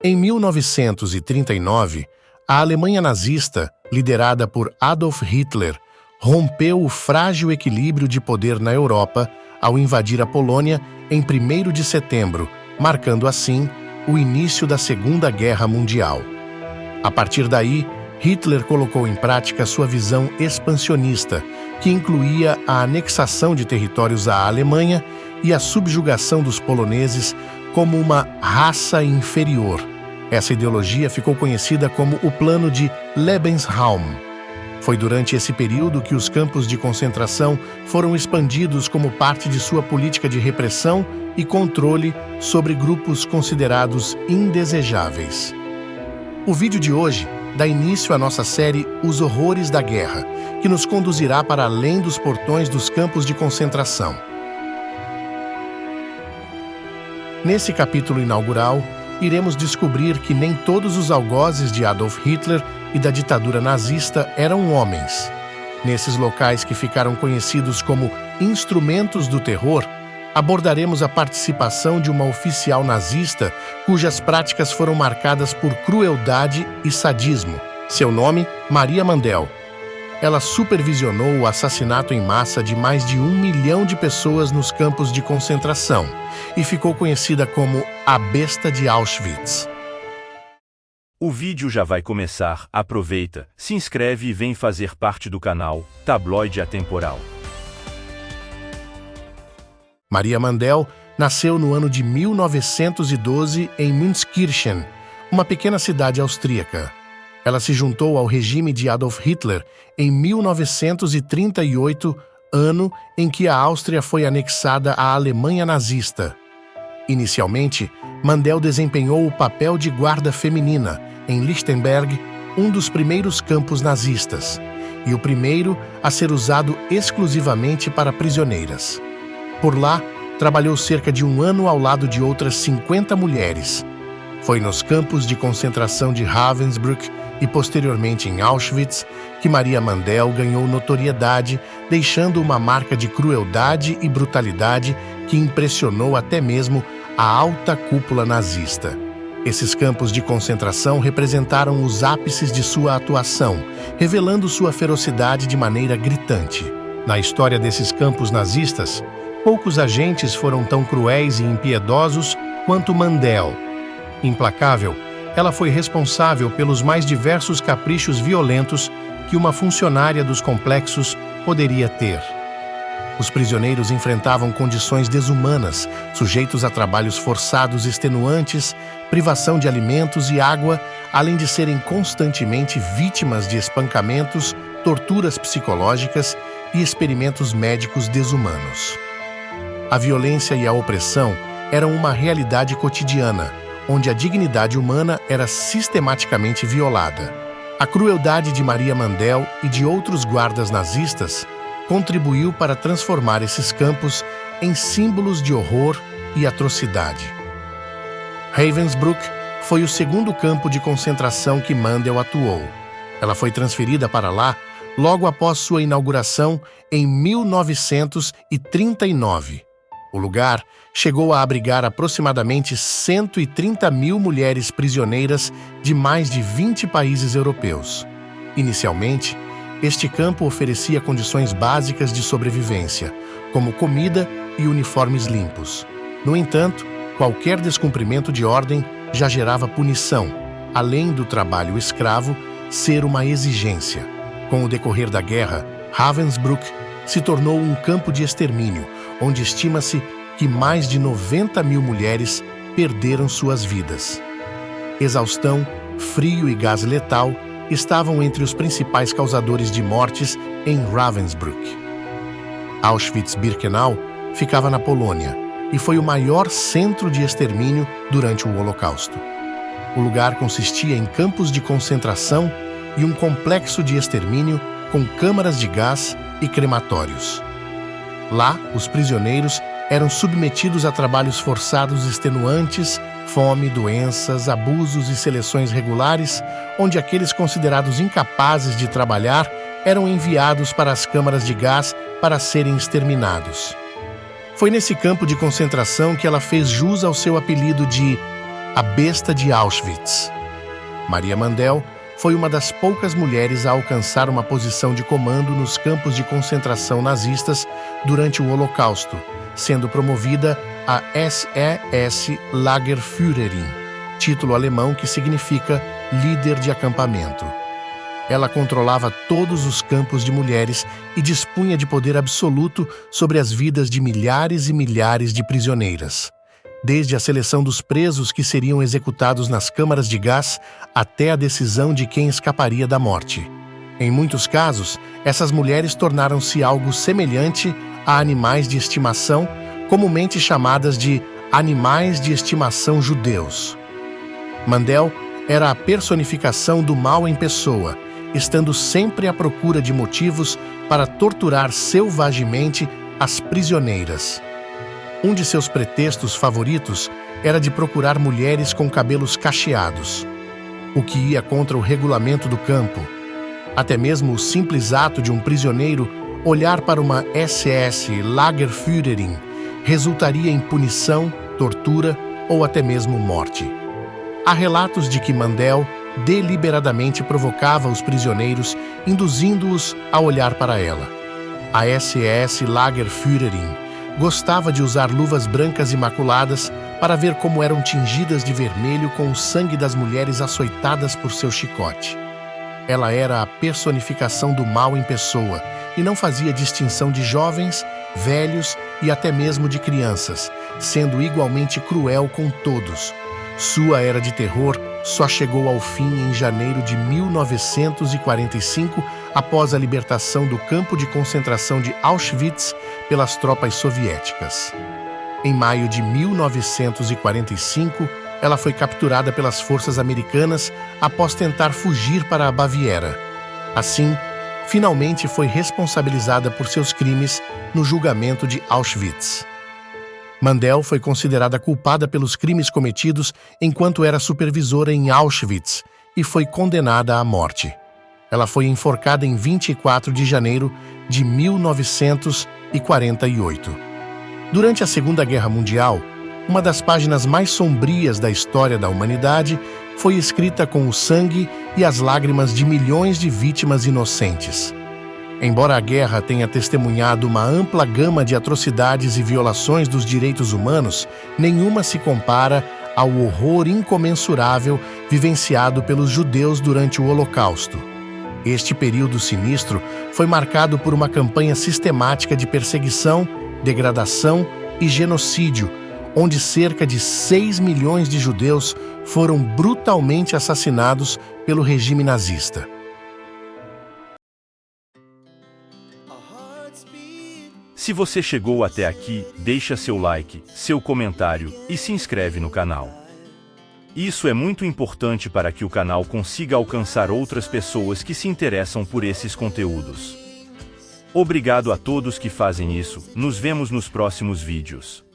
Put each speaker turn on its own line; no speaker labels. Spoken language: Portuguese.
Em 1939, a Alemanha nazista, liderada por Adolf Hitler, rompeu o frágil equilíbrio de poder na Europa ao invadir a Polônia em 1º de setembro, marcando assim o início da Segunda Guerra Mundial. A partir daí, Hitler colocou em prática sua visão expansionista, que incluía a anexação de territórios à Alemanha e a subjugação dos poloneses como uma raça inferior. Essa ideologia ficou conhecida como o Plano de Lebensraum. Foi durante esse período que os campos de concentração foram expandidos como parte de sua política de repressão e controle sobre grupos considerados indesejáveis. O vídeo de hoje dá início à nossa série Os Horrores da Guerra, que nos conduzirá para além dos portões dos campos de concentração. Nesse capítulo inaugural, iremos descobrir que nem todos os algozes de Adolf Hitler e da ditadura nazista eram homens. Nesses locais que ficaram conhecidos como instrumentos do terror, abordaremos a participação de uma oficial nazista cujas práticas foram marcadas por crueldade e sadismo. Seu nome, Maria Mandel. Ela supervisionou o assassinato em massa de mais de 1 milhão de pessoas nos campos de concentração e ficou conhecida como a Besta de Auschwitz.
O vídeo já vai começar, aproveita, se inscreve e vem fazer parte do canal Tabloide Atemporal.
Maria Mandel nasceu no ano de 1912 em Münzkirchen, uma pequena cidade austríaca. Ela se juntou ao regime de Adolf Hitler em 1938, ano em que a Áustria foi anexada à Alemanha nazista. Inicialmente, Mandel desempenhou o papel de guarda feminina em Lichtenberg, um dos primeiros campos nazistas, e o primeiro a ser usado exclusivamente para prisioneiras. Por lá, trabalhou cerca de 1 ano ao lado de outras 50 mulheres. Foi nos campos de concentração de Ravensbrück e posteriormente em Auschwitz que Maria Mandel ganhou notoriedade, deixando uma marca de crueldade e brutalidade que impressionou até mesmo a alta cúpula nazista. Esses campos de concentração representaram os ápices de sua atuação, revelando sua ferocidade de maneira gritante. Na história desses campos nazistas, poucos agentes foram tão cruéis e impiedosos quanto Mandel. Implacável, ela foi responsável pelos mais diversos caprichos violentos que uma funcionária dos complexos poderia ter. Os prisioneiros enfrentavam condições desumanas, sujeitos a trabalhos forçados extenuantes, privação de alimentos e água, além de serem constantemente vítimas de espancamentos, torturas psicológicas e experimentos médicos desumanos. A violência e a opressão eram uma realidade cotidiana, onde a dignidade humana era sistematicamente violada. A crueldade de Maria Mandel e de outros guardas nazistas contribuiu para transformar esses campos em símbolos de horror e atrocidade. Ravensbrück foi o segundo campo de concentração que Mandel atuou. Ela foi transferida para lá logo após sua inauguração em 1939. O lugar chegou a abrigar aproximadamente 130 mil mulheres prisioneiras de mais de 20 países europeus. Inicialmente, este campo oferecia condições básicas de sobrevivência, como comida e uniformes limpos. No entanto, qualquer descumprimento de ordem já gerava punição, além do trabalho escravo ser uma exigência. Com o decorrer da guerra, Ravensbrück se tornou um campo de extermínio, onde estima-se que mais de 90 mil mulheres perderam suas vidas. Exaustão, frio e gás letal estavam entre os principais causadores de mortes em Ravensbrück. Auschwitz-Birkenau ficava na Polônia e foi o maior centro de extermínio durante o Holocausto. O lugar consistia em campos de concentração e um complexo de extermínio com câmaras de gás e crematórios. Lá, os prisioneiros eram submetidos a trabalhos forçados extenuantes, fome, doenças, abusos e seleções regulares, onde aqueles considerados incapazes de trabalhar eram enviados para as câmaras de gás para serem exterminados. Foi nesse campo de concentração que ela fez jus ao seu apelido de a besta de Auschwitz. Maria Mandel foi uma das poucas mulheres a alcançar uma posição de comando nos campos de concentração nazistas durante o Holocausto, sendo promovida a SS Lagerführerin, título alemão que significa líder de acampamento. Ela controlava todos os campos de mulheres e dispunha de poder absoluto sobre as vidas de milhares e milhares de prisioneiras, desde a seleção dos presos que seriam executados nas câmaras de gás até a decisão de quem escaparia da morte. Em muitos casos, essas mulheres tornaram-se algo semelhante a animais de estimação, comumente chamadas de animais de estimação judeus. Mandel era a personificação do mal em pessoa, estando sempre à procura de motivos para torturar selvagemente as prisioneiras. Um de seus pretextos favoritos era de procurar mulheres com cabelos cacheados, o que ia contra o regulamento do campo. Até mesmo o simples ato de um prisioneiro olhar para uma SS Lagerführerin resultaria em punição, tortura ou até mesmo morte. Há relatos de que Mandel deliberadamente provocava os prisioneiros, induzindo-os a olhar para ela. A SS Lagerführerin gostava de usar luvas brancas imaculadas para ver como eram tingidas de vermelho com o sangue das mulheres açoitadas por seu chicote. Ela era a personificação do mal em pessoa e não fazia distinção de jovens, velhos e até mesmo de crianças, sendo igualmente cruel com todos. Sua era de terror só chegou ao fim em janeiro de 1945, após a libertação do campo de concentração de Auschwitz pelas tropas soviéticas. Em maio de 1945, ela foi capturada pelas forças americanas após tentar fugir para a Baviera. Assim, finalmente foi responsabilizada por seus crimes no julgamento de Auschwitz. Mandel foi considerada culpada pelos crimes cometidos enquanto era supervisora em Auschwitz e foi condenada à morte. Ela foi enforcada em 24 de janeiro de 1948. Durante a Segunda Guerra Mundial, uma das páginas mais sombrias da história da humanidade foi escrita com o sangue e as lágrimas de milhões de vítimas inocentes. Embora a guerra tenha testemunhado uma ampla gama de atrocidades e violações dos direitos humanos, nenhuma se compara ao horror incomensurável vivenciado pelos judeus durante o Holocausto. Este período sinistro foi marcado por uma campanha sistemática de perseguição, degradação e genocídio, onde cerca de 6 milhões de judeus foram brutalmente assassinados pelo regime nazista.
Se você chegou até aqui, deixa seu like, seu comentário e se inscreve no canal. Isso é muito importante para que o canal consiga alcançar outras pessoas que se interessam por esses conteúdos. Obrigado a todos que fazem isso, nos vemos nos próximos vídeos.